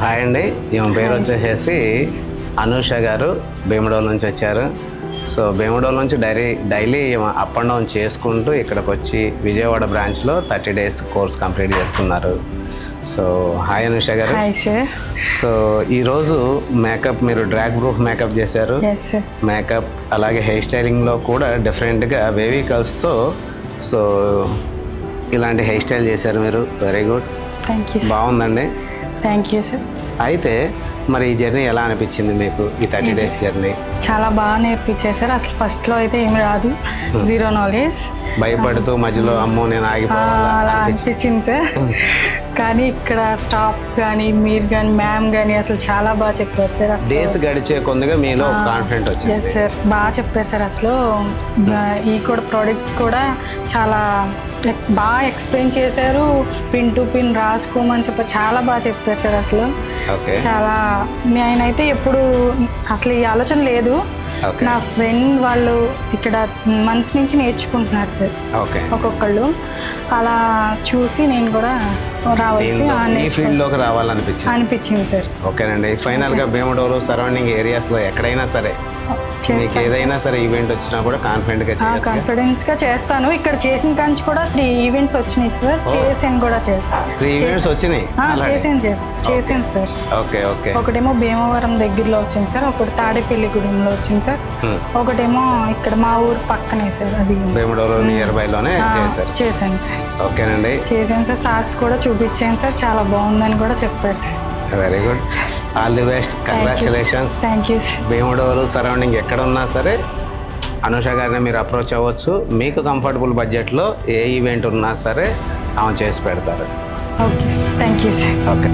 Hi అండి, ఈమె పేరు వచ్చేసి అనూష గారు భీమడోల్ నుంచి వచ్చారు. సో భీమడోల్ నుంచి డైలీ అప్ అండ్ డౌన్ చేసుకుంటూ ఇక్కడికి వచ్చి విజయవాడ బ్రాంచ్లో 30 days కోర్స్ కంప్లీట్ చేసుకున్నారు. So hi Anusha garu. Hi sir. So ఈరోజు మేకప్ మీరు డ్రాగ్ ప్రూఫ్ మేకప్ చేశారు. మేకప్ అలాగే హెయిర్ స్టైలింగ్లో కూడా డిఫరెంట్గా వేవీ కల్స్తో సో ఇలాంటి హెయిర్ స్టైల్ చేశారు మీరు. Very good, thank you. బాగుందండి. Thank you sir. అయితే మరి ఈ జర్నీ ఎలా అనిపించింది మీకు, ఈ 30 days జర్నీ? చాలా బాగా నేర్పించారు సార్. అసలు ఫస్ట్లో అయితే ఏమి రాదు, జీరో నాలెడ్జ్, భయపడుతూ మధ్యలో అమ్మో నేను ఆగిపోవాలా అలా అనిపించింది సార్. కానీ ఇక్కడ స్టాఫ్ కానీ మీరు కానీ మ్యామ్ కానీ అసలు చాలా బాగా చెప్పారు సార్. అసలు డేస్ గడిచే కొద్దిగా మీలో కాన్ఫిడెంట్ వచ్చింది. ఎస్ సార్, బాగా చెప్పారు సార్. అసలు ఈ కూడా ప్రోడక్ట్స్ కూడా చాలా బాగా ఎక్స్ప్లెయిన్ చేశారు. పిన్ టు పిన్ రాసుకోమని చాలా బాగా చెప్పారు సార్. అసలు చాలా నేనైతే ఎప్పుడు అసలు ఈ ఆలోచన లేదు. నా ఫ్రెండ్ వాళ్ళు ఇక్కడ మంత్స్ నుంచి నేర్చుకుంటున్నారు సార్ ఒక్కొక్కళ్ళు. అలా చూసి నేను కూడా రావాల్సి ఫీల్డ్లోకి రావాలనిపించింది సార్. ఓకేనండి. ఫైనల్గా భీమడోలు సరౌండింగ్ ఏరియాస్లో ఎక్కడైనా సరే మీకు ఏదైనా సరే ఈవెంట్ వచ్చినా కూడా కాన్ఫిడెన్స్గా చేస్తాను. ఇక్కడ చేసిన కానీ కూడా 3 ఈవెంట్స్ వచ్చినాయి సార్. చేసాను కూడా. 3 ఈవెంట్స్ వచ్చినాయి. చేసాను సార్. ఓకే. ఒకటేమో భీమవరం దగ్గరలో వచ్చింది సార్, ఒకటి తాడేపల్లిగూడెంలో వచ్చింది సార్, ఒకటేమో ఇక్కడ మా ఊరు పక్కనే సార్, అది భీమడోలు నియర్ బై లోనే చేశాను సార్. ఓకేనండి, చేశాను సార్. షార్ట్స్ కూడా చూపించాను సార్, చాలా బాగుందని కూడా చెప్పారు sir. Very good, all the best, congratulations. Thank you. Bhimadolu surrounding ఎక్కడ ఉన్నా సరే అనూష గారిని మీరు అప్రోచ్ అవ్వచ్చు. మీకు కంఫర్టబుల్ బడ్జెట్లో ఏ ఈవెంట్ ఉన్నా సరే ఆమె చేసి పెడతారు. Okay, thank you sir. Okay.